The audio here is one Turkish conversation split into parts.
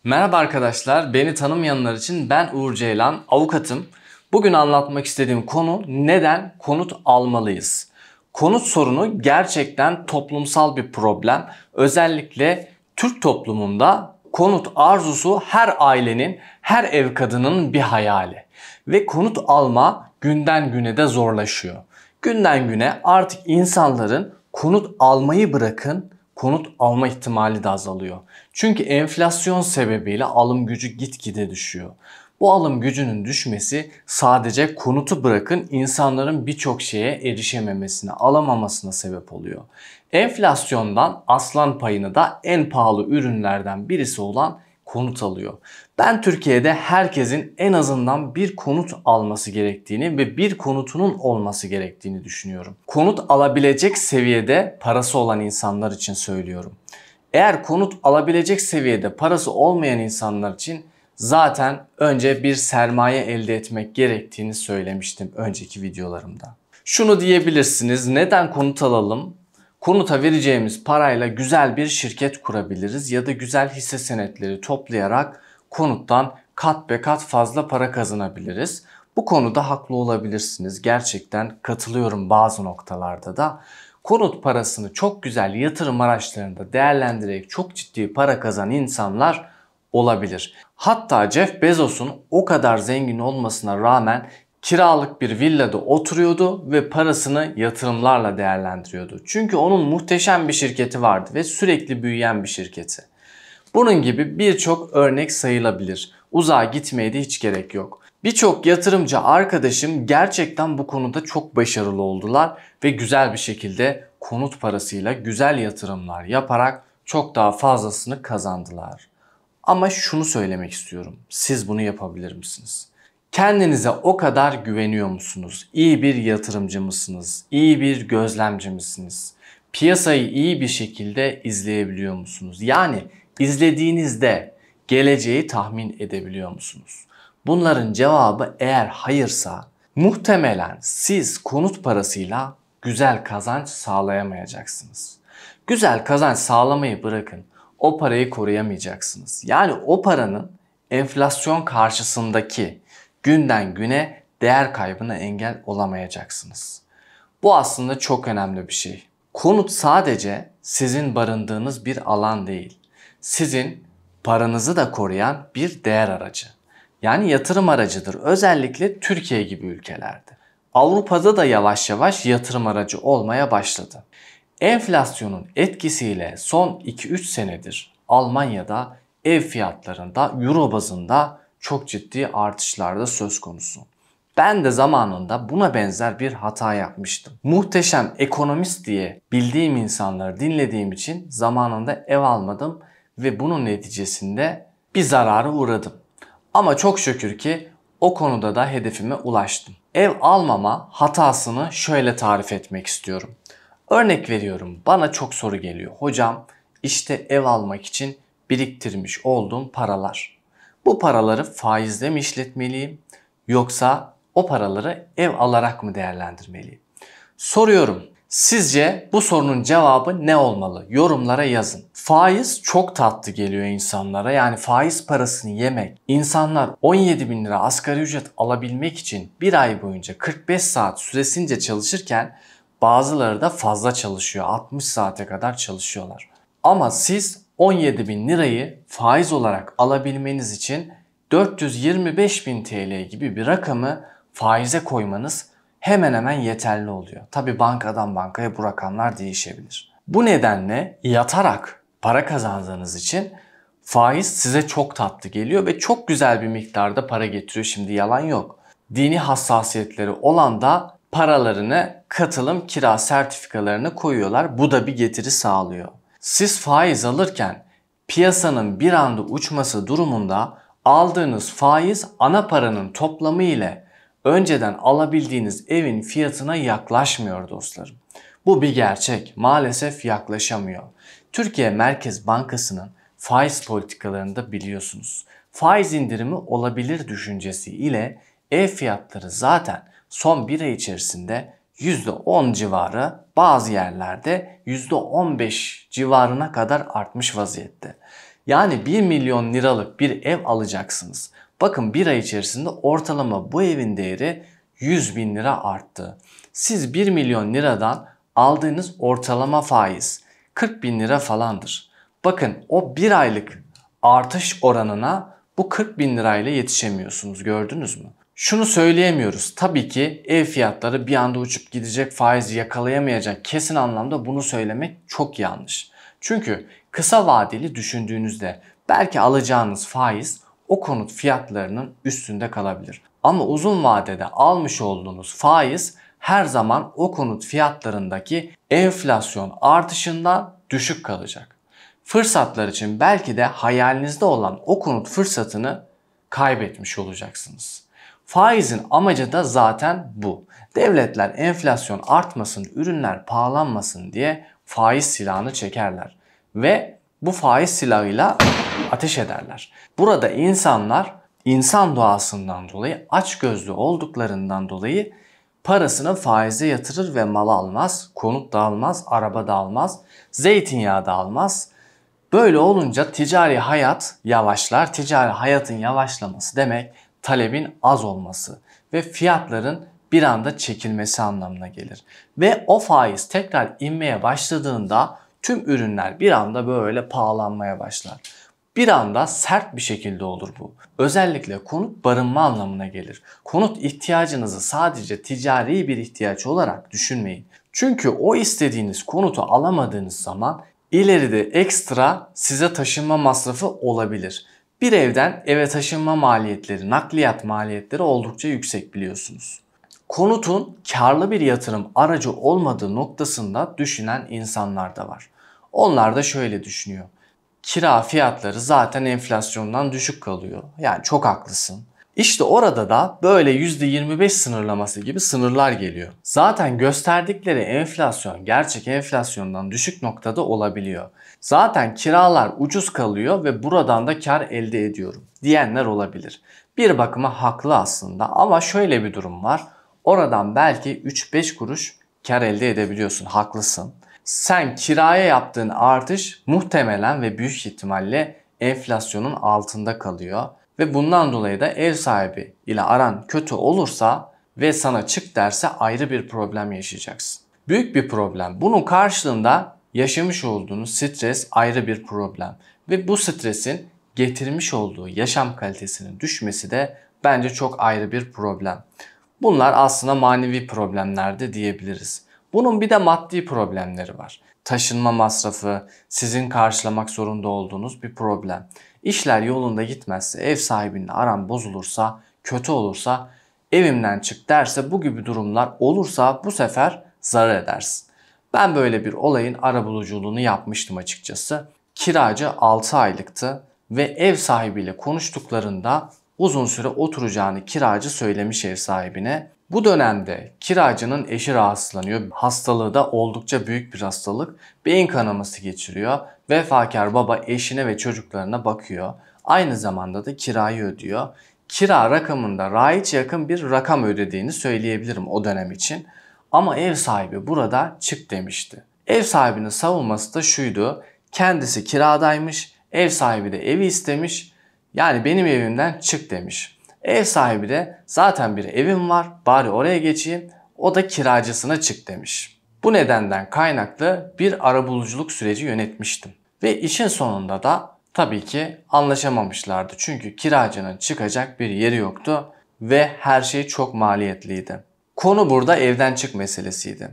Merhaba arkadaşlar, beni tanımayanlar için ben Uğur Ceylan, avukatım. Bugün anlatmak istediğim konu neden konut almalıyız? Konut sorunu gerçekten toplumsal bir problem. Özellikle Türk toplumunda konut arzusu her ailenin, her ev kadının bir hayali. Ve konut alma günden güne de zorlaşıyor. Günden güne artık insanların konut almayı bırakın, konut alma ihtimali de azalıyor. Çünkü enflasyon sebebiyle alım gücü gitgide düşüyor. Bu alım gücünün düşmesi sadece konutu bırakın insanların birçok şeye erişememesine, alamamasına sebep oluyor. Enflasyondan aslan payını da en pahalı ürünlerden birisi olan konut alıyor. Ben Türkiye'de herkesin en azından bir konut alması gerektiğini ve bir konutunun olması gerektiğini düşünüyorum. Konut alabilecek seviyede parası olan insanlar için söylüyorum. Eğer konut alabilecek seviyede parası olmayan insanlar için zaten önce bir sermaye elde etmek gerektiğini söylemiştim önceki videolarımda. Şunu diyebilirsiniz, neden konut alalım? Konuta vereceğimiz parayla güzel bir şirket kurabiliriz ya da güzel hisse senetleri toplayarak konuttan kat be kat fazla para kazanabiliriz. Bu konuda haklı olabilirsiniz. Gerçekten katılıyorum bazı noktalarda da. Konut parasını çok güzel yatırım araçlarında değerlendirerek çok ciddi para kazanan insanlar olabilir. Hatta Jeff Bezos'un o kadar zengin olmasına rağmen kiralık bir villada oturuyordu ve parasını yatırımlarla değerlendiriyordu. Çünkü onun muhteşem bir şirketi vardı ve sürekli büyüyen bir şirketi. Bunun gibi birçok örnek sayılabilir. Uzağa gitmeye de hiç gerek yok. Birçok yatırımcı arkadaşım gerçekten bu konuda çok başarılı oldular ve güzel bir şekilde konut parasıyla güzel yatırımlar yaparak çok daha fazlasını kazandılar. Ama şunu söylemek istiyorum. Siz bunu yapabilir misiniz? Kendinize o kadar güveniyor musunuz? İyi bir yatırımcı mısınız? İyi bir gözlemci misiniz? Piyasayı iyi bir şekilde izleyebiliyor musunuz? Yani izlediğinizde geleceği tahmin edebiliyor musunuz? Bunların cevabı eğer hayırsa muhtemelen siz konut parasıyla güzel kazanç sağlayamayacaksınız. Güzel kazanç sağlamayı bırakın, o parayı koruyamayacaksınız. Yani o paranın enflasyon karşısındaki günden güne değer kaybına engel olamayacaksınız. Bu aslında çok önemli bir şey. Konut sadece sizin barındığınız bir alan değil. Sizin paranızı da koruyan bir değer aracı. Yani yatırım aracıdır. Özellikle Türkiye gibi ülkelerde. Avrupa'da da yavaş yavaş yatırım aracı olmaya başladı. Enflasyonun etkisiyle son 2-3 senedir Almanya'da ev fiyatlarında euro bazında çok ciddi artışlarda söz konusu. Ben de zamanında buna benzer bir hata yapmıştım. Muhteşem ekonomist diye bildiğim insanları dinlediğim için zamanında ev almadım ve bunun neticesinde bir zarara uğradım. Ama çok şükür ki o konuda da hedefime ulaştım. Ev almama hatasını şöyle tarif etmek istiyorum. Örnek veriyorum, bana çok soru geliyor. Hocam işte ev almak için biriktirmiş olduğum paralar. Bu paraları faizle mi işletmeliyim yoksa o paraları ev alarak mı değerlendirmeliyim? Soruyorum. Sizce bu sorunun cevabı ne olmalı? Yorumlara yazın. Faiz çok tatlı geliyor insanlara. Yani faiz parasını yemek. İnsanlar 17 bin lira asgari ücret alabilmek için bir ay boyunca 45 saat süresince çalışırken bazıları da fazla çalışıyor. 60 saate kadar çalışıyorlar. Ama siz 17 bin lirayı faiz olarak alabilmeniz için 425 bin TL gibi bir rakamı faize koymanız hemen hemen yeterli oluyor. Tabi bankadan bankaya bu rakamlar değişebilir. Bu nedenle yatarak para kazandığınız için faiz size çok tatlı geliyor ve çok güzel bir miktarda para getiriyor. Şimdi yalan yok. Dini hassasiyetleri olan da paralarını katılım kira sertifikalarını koyuyorlar. Bu da bir getiri sağlıyor. Siz faiz alırken piyasanın bir anda uçması durumunda aldığınız faiz ana paranın toplamı ile önceden alabildiğiniz evin fiyatına yaklaşmıyor dostlarım. Bu bir gerçek. Maalesef yaklaşamıyor. Türkiye Merkez Bankası'nın faiz politikalarını da biliyorsunuz. Faiz indirimi olabilir düşüncesi ile ev fiyatları zaten son bir ay içerisinde %10 civarı, bazı yerlerde %15 civarına kadar artmış vaziyette. Yani 1 milyon liralık bir ev alacaksınız. Bakın bir ay içerisinde ortalama bu evin değeri 100 bin lira arttı. Siz 1 milyon liradan aldığınız ortalama faiz 40 bin lira falandır. Bakın o bir aylık artış oranına bu 40 bin lirayla yetişemiyorsunuz, gördünüz mü? Şunu söyleyemiyoruz. Tabii ki ev fiyatları bir anda uçup gidecek, faizi yakalayamayacak. Kesin anlamda bunu söylemek çok yanlış. Çünkü kısa vadeli düşündüğünüzde belki alacağınız faiz o konut fiyatlarının üstünde kalabilir. Ama uzun vadede almış olduğunuz faiz her zaman o konut fiyatlarındaki enflasyon artışından düşük kalacak. Fırsatlar için belki de hayalinizde olan o konut fırsatını kaybetmiş olacaksınız. Faizin amacı da zaten bu. Devletler enflasyon artmasın, ürünler pahalanmasın diye faiz silahını çekerler. Ve bu faiz silahıyla ateş ederler. Burada insanlar insan doğasından dolayı, açgözlü olduklarından dolayı parasını faize yatırır ve mal almaz, konut da almaz, araba da almaz, zeytinyağı da almaz. Böyle olunca ticari hayat yavaşlar. Ticari hayatın yavaşlaması demek talebin az olması ve fiyatların bir anda çekilmesi anlamına gelir. Ve o faiz tekrar inmeye başladığında tüm ürünler bir anda böyle pahalanmaya başlar. Bir anda sert bir şekilde olur bu. Özellikle konut barınma anlamına gelir. Konut ihtiyacınızı sadece ticari bir ihtiyaç olarak düşünmeyin. Çünkü o istediğiniz konutu alamadığınız zaman ileride ekstra size taşınma masrafı olabilir. Bir evden eve taşınma maliyetleri, nakliyat maliyetleri oldukça yüksek biliyorsunuz. Konutun karlı bir yatırım aracı olmadığı noktasında düşünen insanlar da var. Onlar da şöyle düşünüyor. Kira fiyatları zaten enflasyondan düşük kalıyor. Yani çok haklısın. İşte orada da böyle %25 sınırlaması gibi sınırlar geliyor. Zaten gösterdikleri enflasyon gerçek enflasyondan düşük noktada olabiliyor. Zaten kiralar ucuz kalıyor ve buradan da kar elde ediyorum diyenler olabilir. Bir bakıma haklı aslında ama şöyle bir durum var. Oradan belki 3-5 kuruş kar elde edebiliyorsun, haklısın. Sen kiraya yaptığın artış muhtemelen ve büyük ihtimalle enflasyonun altında kalıyor. Ve bundan dolayı da ev sahibi ile aran kötü olursa ve sana çık derse ayrı bir problem yaşayacaksın. Büyük bir problem. Bunun karşılığında yaşamış olduğunuz stres ayrı bir problem. Ve bu stresin getirmiş olduğu yaşam kalitesinin düşmesi de bence çok ayrı bir problem. Bunlar aslında manevi problemler de diyebiliriz. Bunun bir de maddi problemleri var. Taşınma masrafı, sizin karşılamak zorunda olduğunuz bir problem. İşler yolunda gitmezse, ev sahibinle aran bozulursa, kötü olursa, evimden çık derse, bu gibi durumlar olursa bu sefer zarar edersin. Ben böyle bir olayın arabuluculuğunu yapmıştım açıkçası. Kiracı 6 aylıktı ve ev sahibiyle konuştuklarında uzun süre oturacağını kiracı söylemiş ev sahibine. Bu dönemde kiracının eşi rahatsızlanıyor. Hastalığı da oldukça büyük bir hastalık. Beyin kanaması geçiriyor. Vefakar baba eşine ve çocuklarına bakıyor. Aynı zamanda da kirayı ödüyor. Kira rakamında raiç yakın bir rakam ödediğini söyleyebilirim o dönem için. Ama ev sahibi burada çık demişti. Ev sahibinin savunması da şuydu. Kendisi kiradaymış. Ev sahibi de evi istemiş. Yani benim evimden çık demiş. Ev sahibi de zaten bir evim var, bari oraya geçeyim, o da kiracısına çık demiş. Bu nedenden kaynaklı bir arabuluculuk süreci yönetmiştim. Ve işin sonunda da tabii ki anlaşamamışlardı. Çünkü kiracının çıkacak bir yeri yoktu ve her şey çok maliyetliydi. Konu burada evden çık meselesiydi.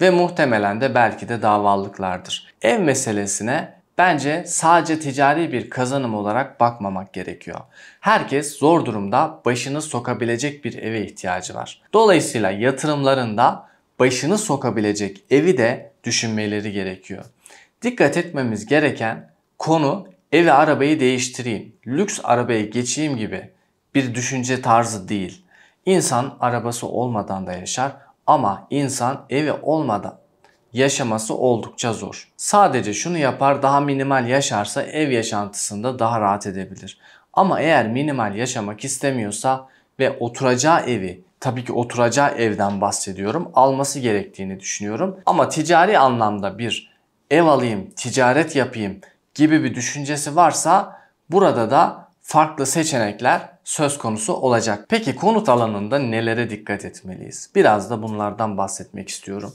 Ve muhtemelen de belki de davalıklardır. Ev meselesine bence sadece ticari bir kazanım olarak bakmamak gerekiyor. Herkes zor durumda başını sokabilecek bir eve ihtiyacı var. Dolayısıyla yatırımlarında başını sokabilecek evi de düşünmeleri gerekiyor. Dikkat etmemiz gereken konu evi arabayı değiştireyim, lüks arabaya geçeyim gibi bir düşünce tarzı değil. İnsan arabası olmadan da yaşar ama insan evi olmadan yaşaması oldukça zor. Sadece şunu yapar, daha minimal yaşarsa ev yaşantısında daha rahat edebilir. Ama eğer minimal yaşamak istemiyorsa ve oturacağı evi, tabii ki oturacağı evden bahsediyorum, alması gerektiğini düşünüyorum. Ama ticari anlamda bir ev alayım, ticaret yapayım gibi bir düşüncesi varsa burada da farklı seçenekler söz konusu olacak. Peki konut alanında nelere dikkat etmeliyiz? Biraz da bunlardan bahsetmek istiyorum.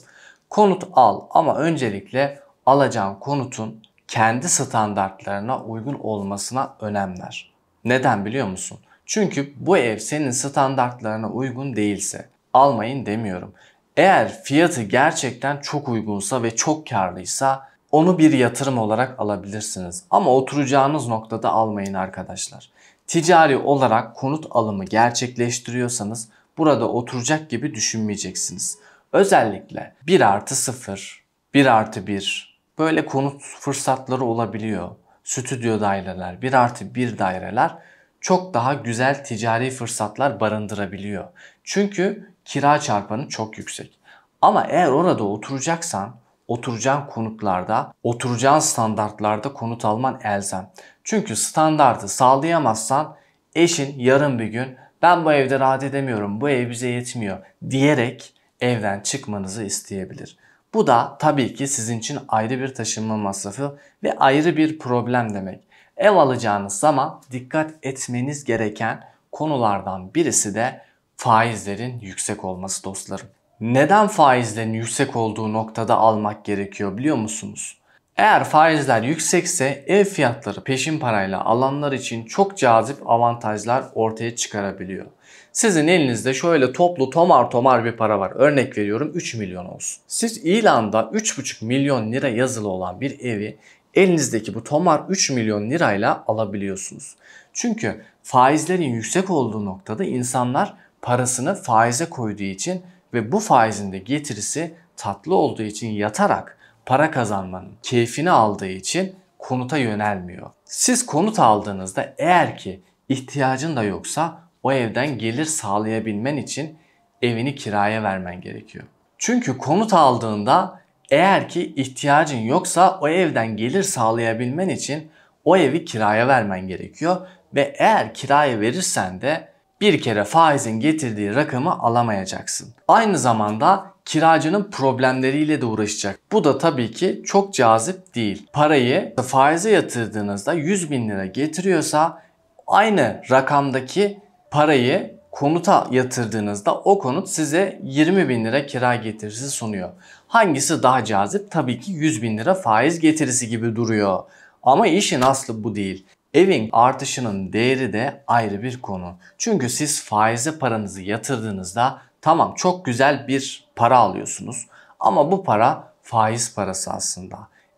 Konut al ama öncelikle alacağın konutun kendi standartlarına uygun olmasına önem ver. Neden biliyor musun? Çünkü bu ev senin standartlarına uygun değilse almayın demiyorum. Eğer fiyatı gerçekten çok uygunsa ve çok karlıysa onu bir yatırım olarak alabilirsiniz. Ama oturacağınız noktada almayın arkadaşlar. Ticari olarak konut alımı gerçekleştiriyorsanız burada oturacak gibi düşünmeyeceksiniz. Özellikle 1+0, 1+1 böyle konut fırsatları olabiliyor. Stüdyo daireler, 1+1 daireler çok daha güzel ticari fırsatlar barındırabiliyor. Çünkü kira çarpanı çok yüksek. Ama eğer orada oturacaksan, oturacağın konutlarda, oturacağın standartlarda konut alman elzem. Çünkü standartı sağlayamazsan eşin yarın bir gün ben bu evde rahat edemiyorum, bu ev bize yetmiyor diyerek evden çıkmanızı isteyebilir. Bu da tabii ki sizin için ayrı bir taşınma masrafı ve ayrı bir problem demek. Ev alacağınız zaman dikkat etmeniz gereken konulardan birisi de faizlerin yüksek olması dostlarım. Neden faizlerin yüksek olduğu noktada almak gerekiyor biliyor musunuz? Eğer faizler yüksekse ev fiyatları peşin parayla alanlar için çok cazip avantajlar ortaya çıkarabiliyor. Sizin elinizde şöyle toplu tomar tomar bir para var. Örnek veriyorum 3 milyon olsun. Siz ilanda 3,5 milyon lira yazılı olan bir evi elinizdeki bu tomar 3 milyon lirayla alabiliyorsunuz. Çünkü faizlerin yüksek olduğu noktada insanlar parasını faize koyduğu için ve bu faizin de getirisi tatlı olduğu için yatarak para kazanmanın keyfini aldığı için konuta yönelmiyor. Siz konut aldığınızda eğer ki ihtiyacın da yoksa o evden gelir sağlayabilmen için evini kiraya vermen gerekiyor. Çünkü konut aldığında eğer ki ihtiyacın yoksa o evden gelir sağlayabilmen için o evi kiraya vermen gerekiyor ve eğer kiraya verirsen de bir kere faizin getirdiği rakamı alamayacaksın. Aynı zamanda kiracının problemleriyle de uğraşacak. Bu da tabii ki çok cazip değil. Parayı faize yatırdığınızda 100 bin lira getiriyorsa aynı rakamdaki parayı konuta yatırdığınızda o konut size 20 bin lira kira getirisi sunuyor. Hangisi daha cazip? Tabii ki 100 bin lira faiz getirisi gibi duruyor. Ama işin aslı bu değil. Evin artışının değeri de ayrı bir konu. Çünkü siz faize paranızı yatırdığınızda tamam çok güzel bir para alıyorsunuz. Ama bu para faiz parası aslında.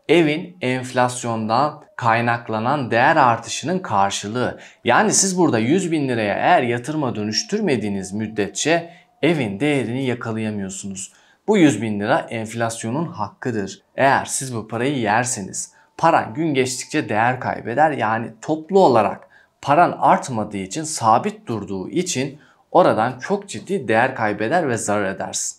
Evin enflasyondan kaynaklanan değer artışının karşılığı. Yani siz burada 100 bin liraya eğer yatırıma dönüştürmediğiniz müddetçe evin değerini yakalayamıyorsunuz. Bu 100 bin lira enflasyonun hakkıdır. Eğer siz bu parayı yerseniz paran gün geçtikçe değer kaybeder. Yani toplu olarak paran artmadığı için, sabit durduğu için oradan çok ciddi değer kaybeder ve zarar edersin.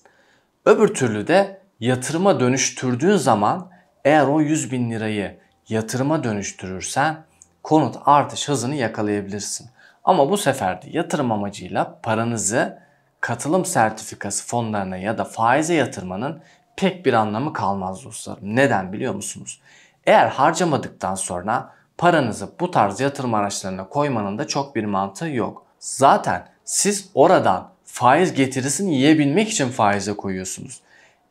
Öbür türlü de yatırıma dönüştürdüğün zaman eğer o 100 bin lirayı yatırıma dönüştürürsen konut artış hızını yakalayabilirsin. Ama bu sefer de yatırım amacıyla paranızı katılım sertifikası fonlarına ya da faize yatırmanın pek bir anlamı kalmaz dostlarım. Neden biliyor musunuz? Eğer harcamadıktan sonra paranızı bu tarz yatırım araçlarına koymanın da çok bir mantığı yok. Zaten siz oradan faiz getirisini yiyebilmek için faize koyuyorsunuz.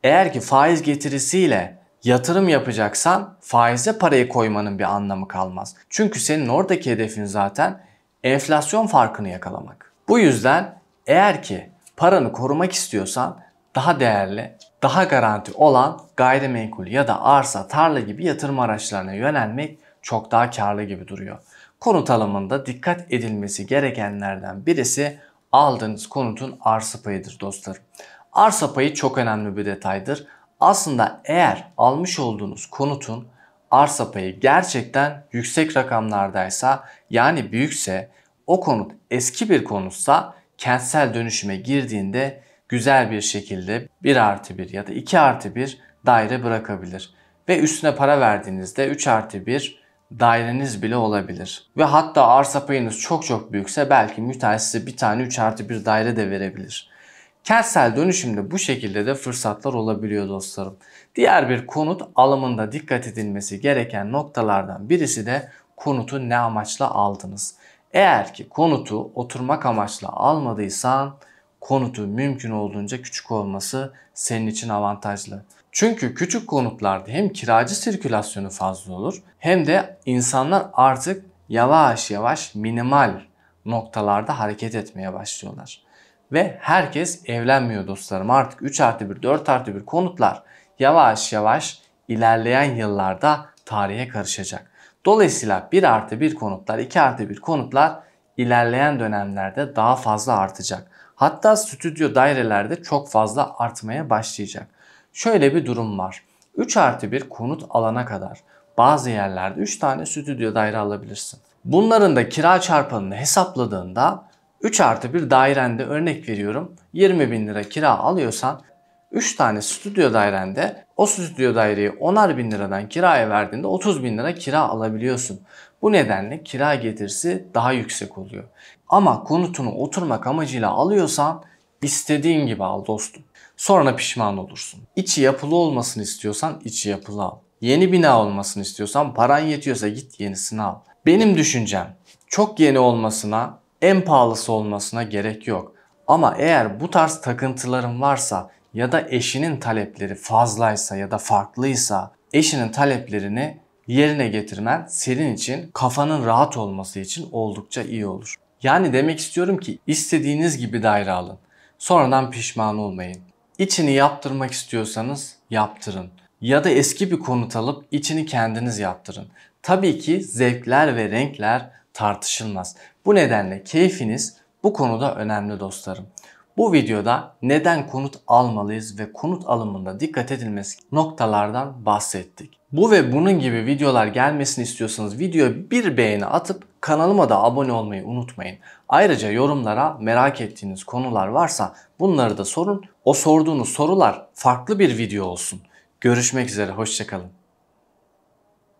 Eğer ki faiz getirisiyle yatırım yapacaksan faize parayı koymanın bir anlamı kalmaz. Çünkü senin oradaki hedefin zaten enflasyon farkını yakalamak. Bu yüzden eğer ki paranı korumak istiyorsan daha değerli, daha garanti olan gayrimenkul ya da arsa, tarla gibi yatırım araçlarına yönelmek çok daha karlı gibi duruyor. Konut alımında dikkat edilmesi gerekenlerden birisi aldığınız konutun arsa payıdır dostlarım. Arsa payı çok önemli bir detaydır. Aslında eğer almış olduğunuz konutun arsa payı gerçekten yüksek rakamlardaysa yani büyükse o konut eski bir konutsa kentsel dönüşüme girdiğinde güzel bir şekilde 1+1 ya da 2+1 daire bırakabilir. Ve üstüne para verdiğinizde 3+1 daireniz bile olabilir. Ve hatta arsa payınız çok büyükse belki müteahhit size bir tane 3+1 daire de verebilir. Kentsel dönüşümde bu şekilde de fırsatlar olabiliyor dostlarım. Diğer bir konut alımında dikkat edilmesi gereken noktalardan birisi de konutu ne amaçla aldınız? Eğer ki konutu oturmak amaçlı almadıysan konutu mümkün olduğunca küçük olması senin için avantajlı. Çünkü küçük konutlarda hem kiracı sirkülasyonu fazla olur hem de insanlar artık yavaş yavaş minimal noktalarda hareket etmeye başlıyorlar. Ve herkes evlenmiyor dostlarım. Artık 3+1, 4+1 konutlar yavaş yavaş ilerleyen yıllarda tarihe karışacak. Dolayısıyla 1+1 konutlar, 2+1 konutlar ilerleyen dönemlerde daha fazla artacak. Hatta stüdyo dairelerde çok fazla artmaya başlayacak. Şöyle bir durum var. 3+1 konut alana kadar bazı yerlerde 3 tane stüdyo daire alabilirsin. Bunların da kira çarpanını hesapladığında 3+1 dairende örnek veriyorum 20.000 lira kira alıyorsan 3 tane stüdyo dairende o stüdyo daireyi 10'ar bin liradan kiraya verdiğinde 30.000 lira kira alabiliyorsun. Bu nedenle kira getirisi daha yüksek oluyor. Ama konutunu oturmak amacıyla alıyorsan istediğin gibi al dostum. Sonra pişman olursun. İçi yapılı olmasını istiyorsan içi yapılı al. Yeni bina olmasını istiyorsan paran yetiyorsa git yenisini al. Benim düşüncem çok yeni olmasına, en pahalısı olmasına gerek yok. Ama eğer bu tarz takıntıların varsa ya da eşinin talepleri fazlaysa ya da farklıysa eşinin taleplerini yerine getirmen senin için kafanın rahat olması için oldukça iyi olur. Yani demek istiyorum ki istediğiniz gibi daire alın. Sonradan pişman olmayın. İçini yaptırmak istiyorsanız yaptırın. Ya da eski bir konut alıp içini kendiniz yaptırın. Tabii ki zevkler ve renkler tartışılmaz. Bu nedenle keyfiniz bu konuda önemli dostlarım. Bu videoda neden konut almalıyız ve konut alımında dikkat edilmesi noktalardan bahsettik. Bu ve bunun gibi videolar gelmesini istiyorsanız videoya bir beğeni atıp kanalıma da abone olmayı unutmayın. Ayrıca yorumlara merak ettiğiniz konular varsa bunları da sorun. O sorduğunuz sorular farklı bir video olsun. Görüşmek üzere, hoşça kalın.